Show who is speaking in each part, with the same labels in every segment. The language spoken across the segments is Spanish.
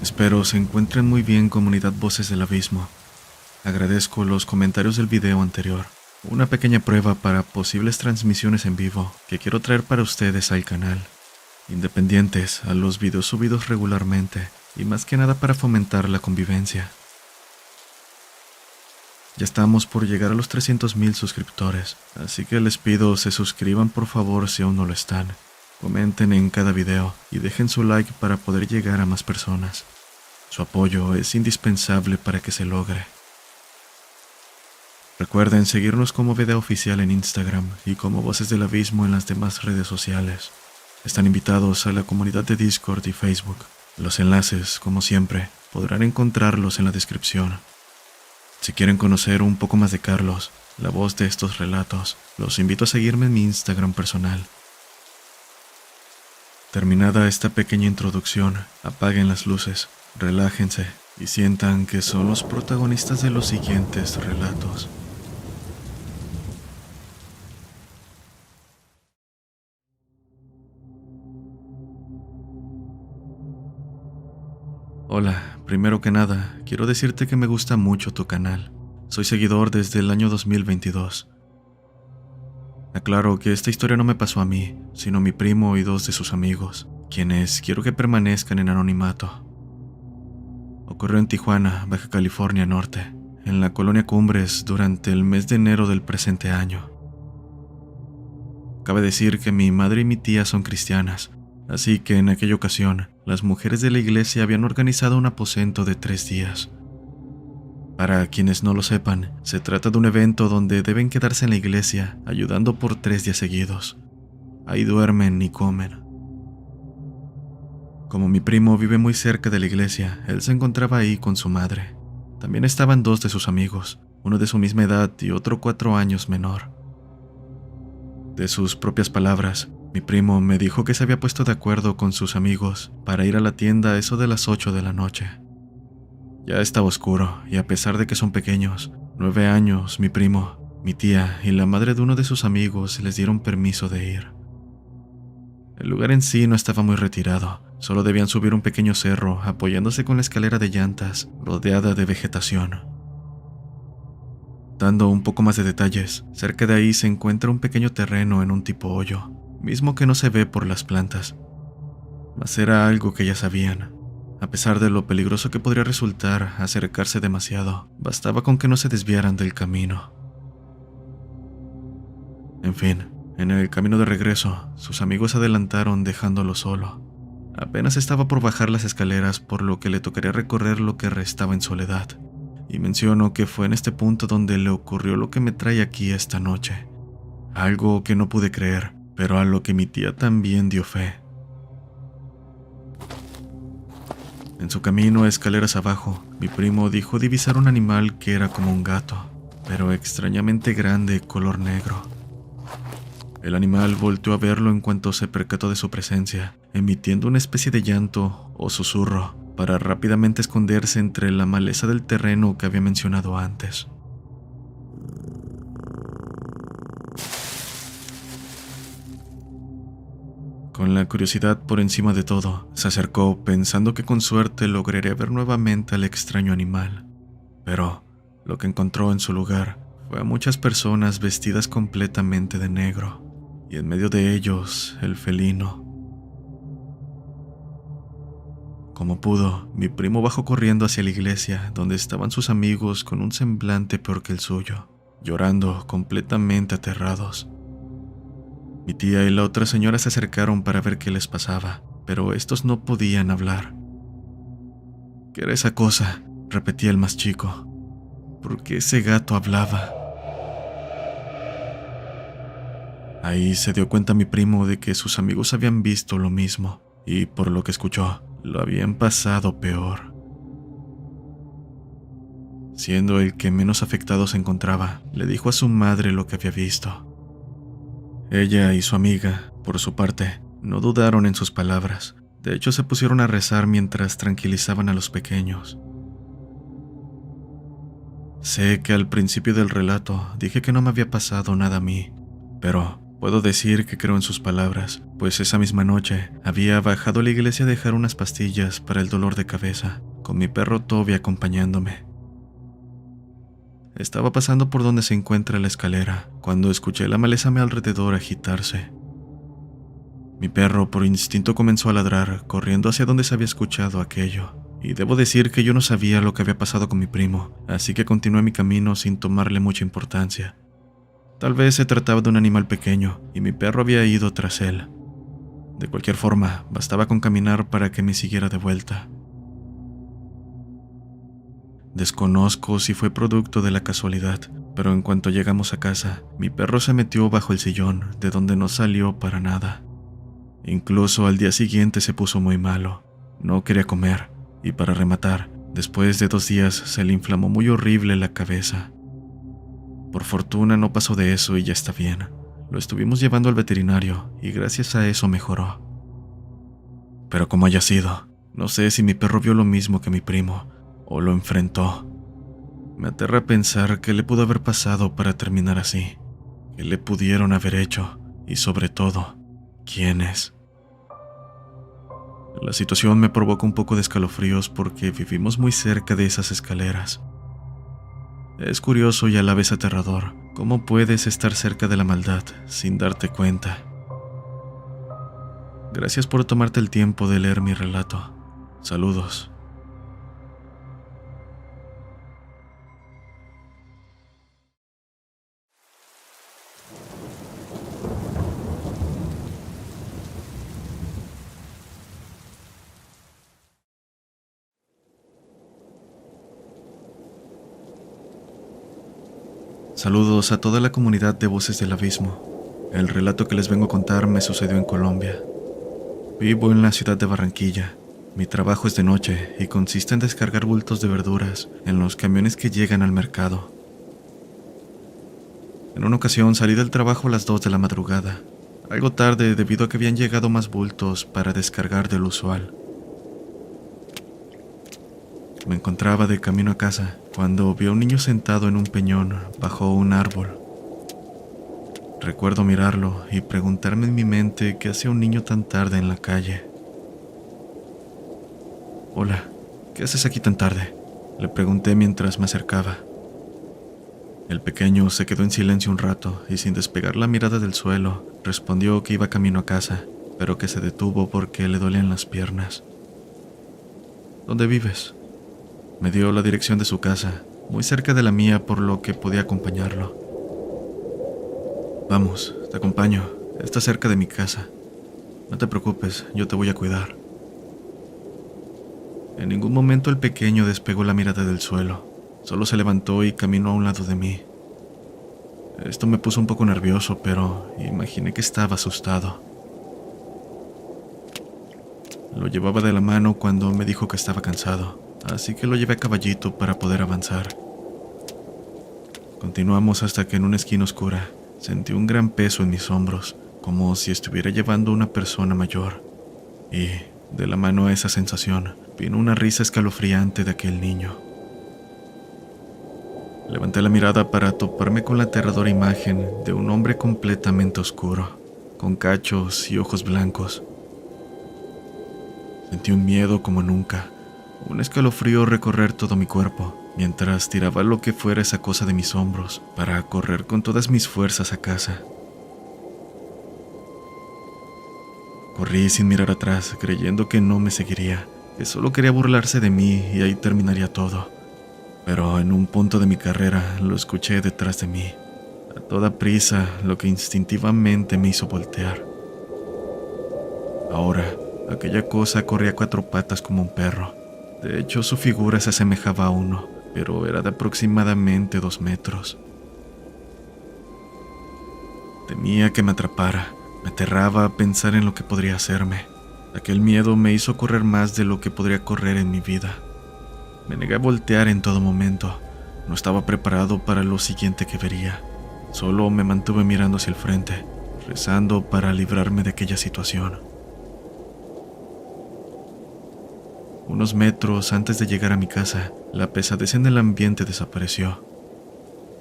Speaker 1: Espero se encuentren muy bien, comunidad Voces del Abismo. Agradezco los comentarios del video anterior. Una pequeña prueba para posibles transmisiones en vivo que quiero traer para ustedes al canal, independientes a los videos subidos regularmente y más que nada para fomentar la convivencia. Ya estamos por llegar a los 300,000 suscriptores, así que les pido se suscriban por favor si aún no lo están. Comenten en cada video y dejen su like para poder llegar a más personas. Su apoyo es indispensable para que se logre. Recuerden seguirnos como Video Oficial en Instagram y como Voces del Abismo en las demás redes sociales. Están invitados a la comunidad de Discord y Facebook. Los enlaces, como siempre, podrán encontrarlos en la descripción. Si quieren conocer un poco más de Carlos, la voz de estos relatos, los invito a seguirme en mi Instagram personal. Terminada esta pequeña introducción, apaguen las luces, relájense y sientan que son los protagonistas de los siguientes relatos. Hola, primero que nada, quiero decirte que me gusta mucho tu canal. Soy seguidor desde el año 2022. Aclaro que esta historia no me pasó a mí, sino a mi primo y 2 de sus amigos, quienes quiero que permanezcan en anonimato. Ocurrió en Tijuana, Baja California Norte, en la colonia Cumbres, durante el mes de enero del presente año. Cabe decir que mi madre y mi tía son cristianas, así que en aquella ocasión, las mujeres de la iglesia habían organizado un aposento de 3 días. Para quienes no lo sepan, se trata de un evento donde deben quedarse en la iglesia, ayudando por 3 días seguidos. Ahí duermen y comen. Como mi primo vive muy cerca de la iglesia, él se encontraba ahí con su madre. También estaban 2 de sus amigos, uno de su misma edad y otro 4 años menor. De sus propias palabras, mi primo me dijo que se había puesto de acuerdo con sus amigos para ir a la tienda a eso de las 8 de la noche. Ya estaba oscuro y a pesar de que son pequeños, 9 años, mi primo, mi tía y la madre de uno de sus amigos les dieron permiso de ir. El lugar en sí no estaba muy retirado, solo debían subir un pequeño cerro apoyándose con la escalera de llantas rodeada de vegetación. Dando un poco más de detalles, cerca de ahí se encuentra un pequeño terreno en un tipo hoyo, mismo que no se ve por las plantas. Mas era algo que ya sabían. A pesar de lo peligroso que podría resultar acercarse demasiado, bastaba con que no se desviaran del camino. En fin, en el camino de regreso, sus amigos se adelantaron dejándolo solo. Apenas estaba por bajar las escaleras, por lo que le tocaría recorrer lo que restaba en soledad. Y menciono que fue en este punto donde le ocurrió lo que me trae aquí esta noche. Algo que no pude creer, pero a lo que mi tía también dio fe. En su camino a escaleras abajo, mi primo dijo divisar un animal que era como un gato, pero extrañamente grande, color negro. El animal volteó a verlo en cuanto se percató de su presencia, emitiendo una especie de llanto o susurro, para rápidamente esconderse entre la maleza del terreno que había mencionado antes. Con la curiosidad por encima de todo, se acercó pensando que con suerte lograría ver nuevamente al extraño animal. Pero lo que encontró en su lugar fue a muchas personas vestidas completamente de negro, y en medio de ellos el felino. Como pudo, mi primo bajó corriendo hacia la iglesia, donde estaban sus amigos con un semblante peor que el suyo, llorando completamente aterrados. Mi tía y la otra señora se acercaron para ver qué les pasaba, pero estos no podían hablar. ¿Qué era esa cosa?, repetía el más chico. ¿Por qué ese gato hablaba? Ahí se dio cuenta mi primo de que sus amigos habían visto lo mismo, y por lo que escuchó, lo habían pasado peor. Siendo el que menos afectado se encontraba, le dijo a su madre lo que había visto. Ella y su amiga, por su parte, no dudaron en sus palabras. De hecho, se pusieron a rezar mientras tranquilizaban a los pequeños. Sé que al principio del relato dije que no me había pasado nada a mí, pero Puedo decir que creo en sus palabras, pues esa misma noche había bajado a la iglesia a dejar unas pastillas para el dolor de cabeza, con mi perro Toby acompañándome. Estaba pasando por donde se encuentra la escalera, cuando escuché la maleza a mi alrededor agitarse. Mi perro por instinto comenzó a ladrar, corriendo hacia donde se había escuchado aquello, y debo decir que yo no sabía lo que había pasado con mi primo, así que continué mi camino sin tomarle mucha importancia. Tal vez se trataba de un animal pequeño, y mi perro había ido tras él. De cualquier forma, bastaba con caminar para que me siguiera de vuelta. Desconozco si fue producto de la casualidad, pero en cuanto llegamos a casa, mi perro se metió bajo el sillón, de donde no salió para nada. Incluso al día siguiente se puso muy malo, no quería comer, y para rematar, después de 2 días se le inflamó muy horrible la cabeza. Por fortuna no pasó de eso y ya está bien. Lo estuvimos llevando al veterinario y gracias a eso mejoró. Pero como haya sido, no sé si mi perro vio lo mismo que mi primo o lo enfrentó. Me aterra pensar qué le pudo haber pasado para terminar así, qué le pudieron haber hecho y sobre todo, quiénes. La situación me provoca un poco de escalofríos porque vivimos muy cerca de esas escaleras. Es curioso y a la vez aterrador cómo puedes estar cerca de la maldad sin darte cuenta. Gracias por tomarte el tiempo de leer mi relato. Saludos. Saludos a toda la comunidad de Voces del Abismo. El relato que les vengo a contar me sucedió en Colombia. Vivo en la ciudad de Barranquilla. Mi trabajo es de noche y consiste en descargar bultos de verduras en los camiones que llegan al mercado. En una ocasión salí del trabajo a las 2 de la madrugada, algo tarde debido a que habían llegado más bultos para descargar de lo usual. Me encontraba de camino a casa cuando vi a un niño sentado en un peñón bajo un árbol. Recuerdo mirarlo y preguntarme en mi mente qué hacía un niño tan tarde en la calle. «Hola, ¿qué haces aquí tan tarde?», le pregunté mientras me acercaba. El pequeño se quedó en silencio un rato y sin despegar la mirada del suelo, respondió que iba camino a casa, pero que se detuvo porque le dolían las piernas. «¿Dónde vives?». Me dio la dirección de su casa, muy cerca de la mía, por lo que podía acompañarlo. «Vamos, te acompaño, está cerca de mi casa. No te preocupes, yo te voy a cuidar». En ningún momento el pequeño despegó la mirada del suelo, solo se levantó y caminó a un lado de mí. Esto me puso un poco nervioso, pero imaginé que estaba asustado. Lo llevaba de la mano cuando me dijo que estaba cansado, así que lo llevé a caballito para poder avanzar. Continuamos hasta que en una esquina oscura sentí un gran peso en mis hombros, como si estuviera llevando a una persona mayor. Y, de la mano a esa sensación, vino una risa escalofriante de aquel niño. Levanté la mirada para toparme con la aterradora imagen de un hombre completamente oscuro, con cachos y ojos blancos. Sentí un miedo como nunca, un escalofrío recorrer todo mi cuerpo, mientras tiraba lo que fuera esa cosa de mis hombros para correr con todas mis fuerzas a casa. Corrí sin mirar atrás, creyendo que no me seguiría, que solo quería burlarse de mí y ahí terminaría todo. Pero en un punto de mi carrera lo escuché detrás de mí, a toda prisa, lo que instintivamente me hizo voltear. Ahora, aquella cosa corría a 4 patas como un perro. De hecho, su figura se asemejaba a uno, pero era de aproximadamente 2 metros. Temía que me atrapara, me aterraba pensar en lo que podría hacerme. Aquel miedo me hizo correr más de lo que podría correr en mi vida. Me negué a voltear en todo momento. No estaba preparado para lo siguiente que vería. Solo me mantuve mirando hacia el frente, rezando para librarme de aquella situación. Unos metros antes de llegar a mi casa, la pesadez en el ambiente desapareció.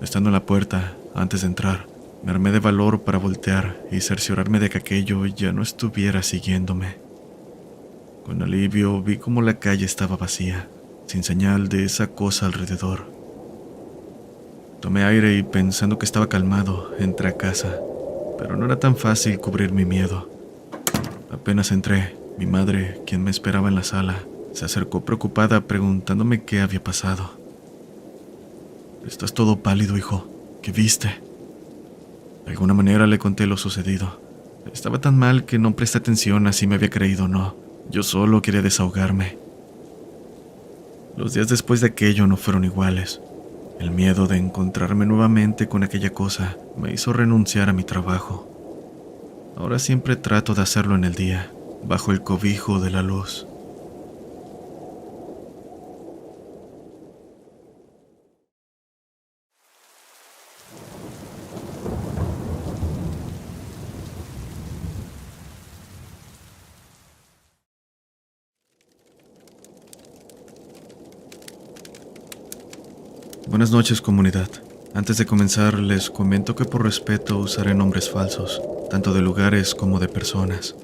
Speaker 1: Estando en la puerta, antes de entrar, Me armé de valor para voltear y cerciorarme de que aquello ya no estuviera siguiéndome. Con alivio vi cómo la calle estaba vacía, sin señal de esa cosa alrededor. Tomé aire y pensando que estaba calmado, entré a casa, pero no era tan fácil cubrir mi miedo. Apenas entré, mi madre, quien me esperaba en la sala, se acercó preocupada preguntándome qué había pasado. «Estás todo pálido, hijo. ¿Qué viste?». De alguna manera le conté lo sucedido. Estaba tan mal que no presté atención a si me había creído o no. Yo solo quería desahogarme. Los días después de aquello no fueron iguales. El miedo de encontrarme nuevamente con aquella cosa me hizo renunciar a mi trabajo. Ahora siempre trato de hacerlo en el día, bajo el cobijo de la luz. Buenas noches, comunidad. Antes de comenzar, les comento que por respeto usaré nombres falsos, tanto de lugares como de personas.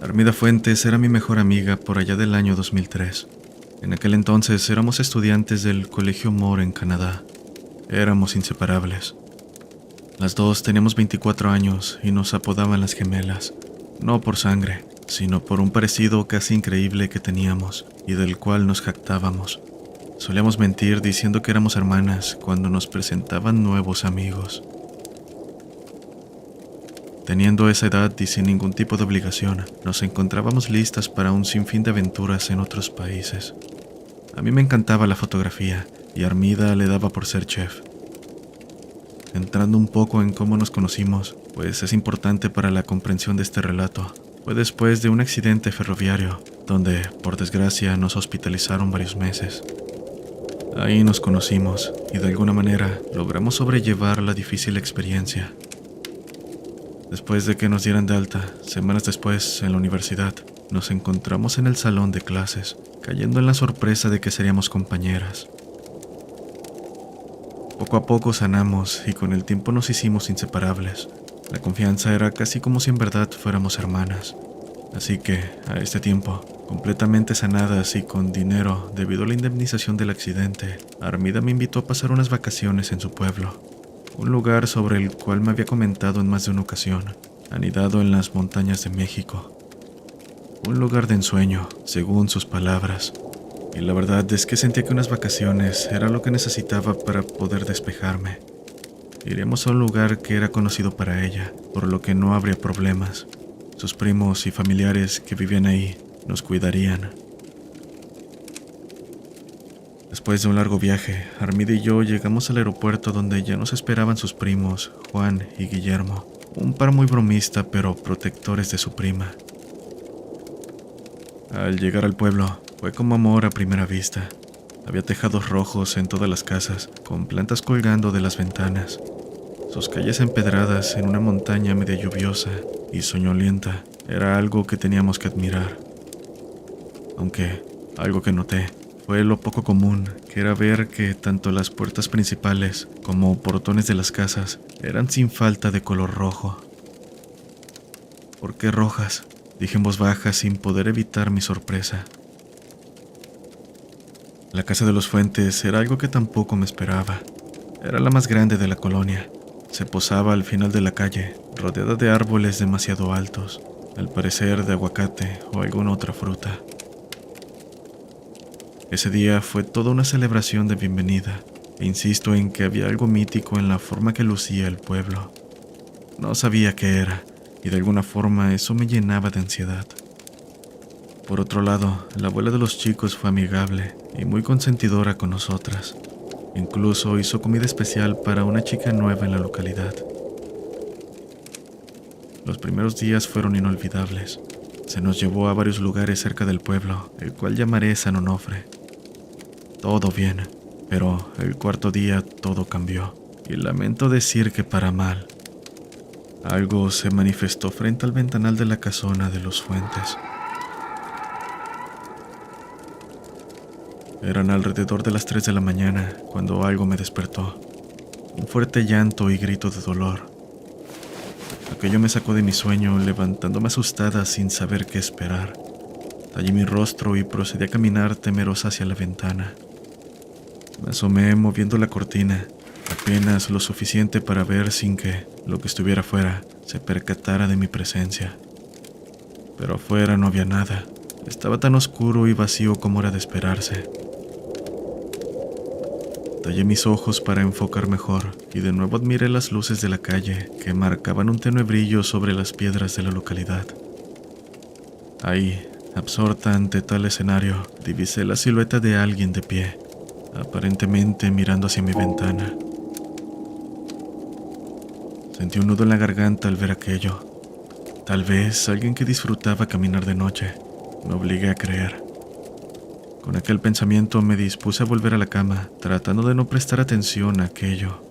Speaker 1: Armida Fuentes era mi mejor amiga por allá del año 2003. En aquel entonces éramos estudiantes del Colegio Moore en Canadá. Éramos inseparables. Las dos teníamos 24 años y nos apodaban las gemelas, no por sangre, sino por un parecido casi increíble que teníamos y del cual nos jactábamos. Solíamos mentir diciendo que éramos hermanas cuando nos presentaban nuevos amigos. Teniendo esa edad y sin ningún tipo de obligación, nos encontrábamos listas para un sinfín de aventuras en otros países. A mí me encantaba la fotografía y Armida le daba por ser chef. Entrando un poco en cómo nos conocimos, pues es importante para la comprensión de este relato, fue después de un accidente ferroviario, donde, por desgracia, nos hospitalizaron varios meses. Ahí nos conocimos y de alguna manera logramos sobrellevar la difícil experiencia. Después de que nos dieran de alta, semanas después, en la universidad, nos encontramos en el salón de clases, cayendo en la sorpresa de que seríamos compañeras. Poco a poco sanamos y con el tiempo nos hicimos inseparables. La confianza era casi como si en verdad fuéramos hermanas. Así que, a este tiempo, completamente sanadas y con dinero debido a la indemnización del accidente, Armida me invitó a pasar unas vacaciones en su pueblo, un lugar sobre el cual me había comentado en más de una ocasión, anidado en las montañas de México. Un lugar de ensueño, según sus palabras, y la verdad es que sentía que unas vacaciones era lo que necesitaba para poder despejarme. Iríamos a un lugar que era conocido para ella, por lo que no habría problemas. Sus primos y familiares que vivían ahí nos cuidarían. Después de un largo viaje, Armida y yo llegamos al aeropuerto donde ya nos esperaban sus primos, Juan y Guillermo, un par muy bromista pero protectores de su prima. Al llegar al pueblo, fue como amor a primera vista. Había tejados rojos en todas las casas, con plantas colgando de las ventanas. Sus calles empedradas en una montaña media lluviosa y soñolienta era algo que teníamos que admirar. Aunque, algo que noté, fue lo poco común, que era ver que tanto las puertas principales como portones de las casas eran sin falta de color rojo. ¿Por qué rojas?, dije en voz baja sin poder evitar mi sorpresa. La casa de los Fuentes era algo que tampoco me esperaba. Era la más grande de la colonia. Se posaba al final de la calle, rodeada de árboles demasiado altos, al parecer de aguacate o alguna otra fruta. Ese día fue toda una celebración de bienvenida, e insisto en que había algo mítico en la forma que lucía el pueblo. No sabía qué era, y de alguna forma eso me llenaba de ansiedad. Por otro lado, la abuela de los chicos fue amigable y muy consentidora con nosotras. Incluso hizo comida especial para una chica nueva en la localidad. Los primeros días fueron inolvidables. Se nos llevó a varios lugares cerca del pueblo, el cual llamaré San Onofre. Todo bien, pero el cuarto día todo cambió, y lamento decir que para mal. Algo se manifestó frente al ventanal de la casona de los Fuentes. Eran alrededor de las 3 de la mañana cuando algo me despertó. un fuerte llanto y grito de dolor. Aquello me sacó de mi sueño, levantándome asustada sin saber qué esperar. Tallé mi rostro y procedí a caminar temerosa hacia la ventana. Me asomé moviendo la cortina, apenas lo suficiente para ver sin que lo que estuviera afuera se percatara de mi presencia. Pero afuera no había nada. Estaba tan oscuro y vacío como era de esperarse. Tallé mis ojos para enfocar mejor y de nuevo admiré las luces de la calle que marcaban un tenue brillo sobre las piedras de la localidad. Ahí, absorta ante tal escenario, divisé la silueta de alguien de pie, aparentemente mirando hacia mi ventana. Sentí un nudo en la garganta al ver aquello. Tal vez alguien que disfrutaba caminar de noche. Me obligué a creer. Con aquel pensamiento me dispuse a volver a la cama, tratando de no prestar atención a aquello.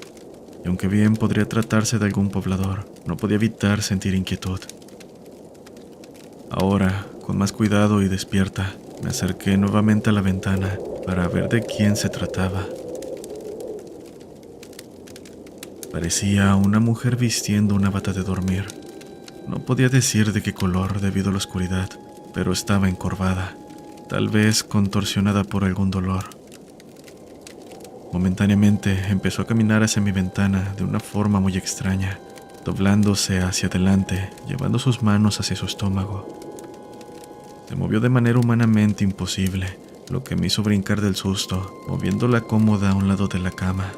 Speaker 1: Y aunque bien podría tratarse de algún poblador, no podía evitar sentir inquietud. Ahora, con más cuidado y despierta, me acerqué nuevamente a la ventana para ver de quién se trataba. Parecía una mujer vistiendo una bata de dormir. No podía decir de qué color debido a la oscuridad, pero estaba encorvada, tal vez contorsionada por algún dolor. Momentáneamente empezó a caminar hacia mi ventana de una forma muy extraña, doblándose hacia adelante, llevando sus manos hacia su estómago. Se movió de manera humanamente imposible, lo que me hizo brincar del susto, moviendo la cómoda a un lado de la cama.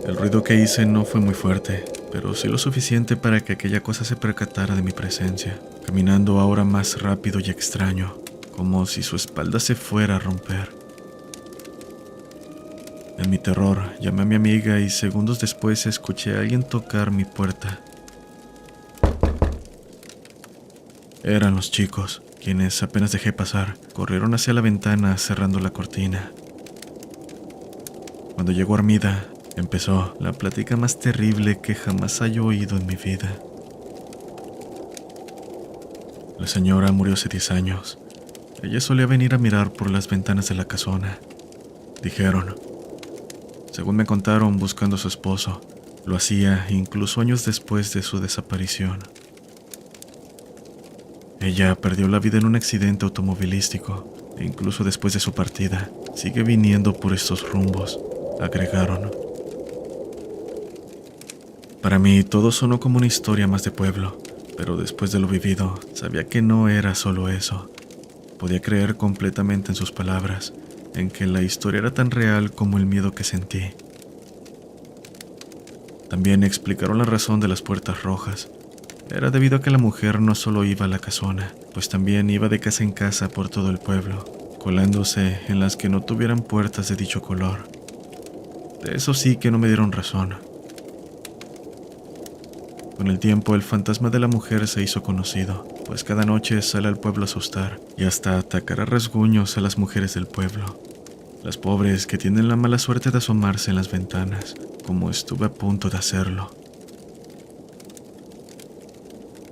Speaker 1: El ruido que hice no fue muy fuerte, pero sí lo suficiente para que aquella cosa se percatara de mi presencia, caminando ahora más rápido y extraño, como si su espalda se fuera a romper. En mi terror, llamé a mi amiga y segundos después escuché a alguien tocar mi puerta. Eran los chicos, quienes apenas dejé pasar, corrieron hacia la ventana cerrando la cortina. Cuando llegó Armida, empezó la plática más terrible que jamás haya oído en mi vida. La señora murió hace 10 años. Ella solía venir a mirar por las ventanas de la casona. Dijeron, según me contaron, buscando a su esposo. Lo hacía incluso años después de su desaparición. Ella perdió la vida en un accidente automovilístico e incluso después de su partida sigue viniendo por estos rumbos, agregaron. Para mí todo sonó como una historia más de pueblo, pero después de lo vivido sabía que no era solo eso. Podía creer completamente en sus palabras, en que la historia era tan real como el miedo que sentí. También explicaron la razón de las puertas rojas. Era debido a que la mujer no solo iba a la casona, pues también iba de casa en casa por todo el pueblo, colándose en las que no tuvieran puertas de dicho color. De eso sí que no me dieron razón. Con el tiempo, el fantasma de la mujer se hizo conocido, pues cada noche sale al pueblo a asustar y hasta atacar a rasguños a las mujeres del pueblo. Las pobres que tienen la mala suerte de asomarse en las ventanas, como estuve a punto de hacerlo.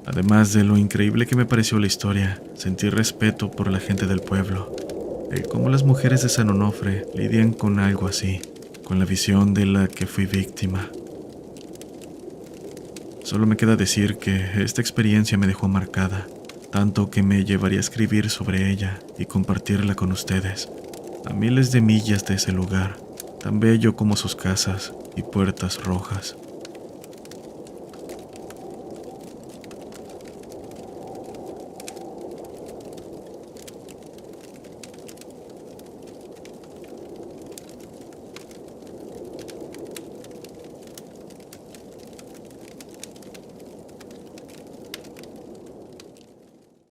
Speaker 1: Además de lo increíble que me pareció la historia, sentí respeto por la gente del pueblo, el cómo las mujeres de San Onofre lidian con algo así, con la visión de la que fui víctima. Solo me queda decir que esta experiencia me dejó marcada, tanto que me llevaría a escribir sobre ella y compartirla con ustedes, a miles de millas de ese lugar, tan bello como sus casas y puertas rojas.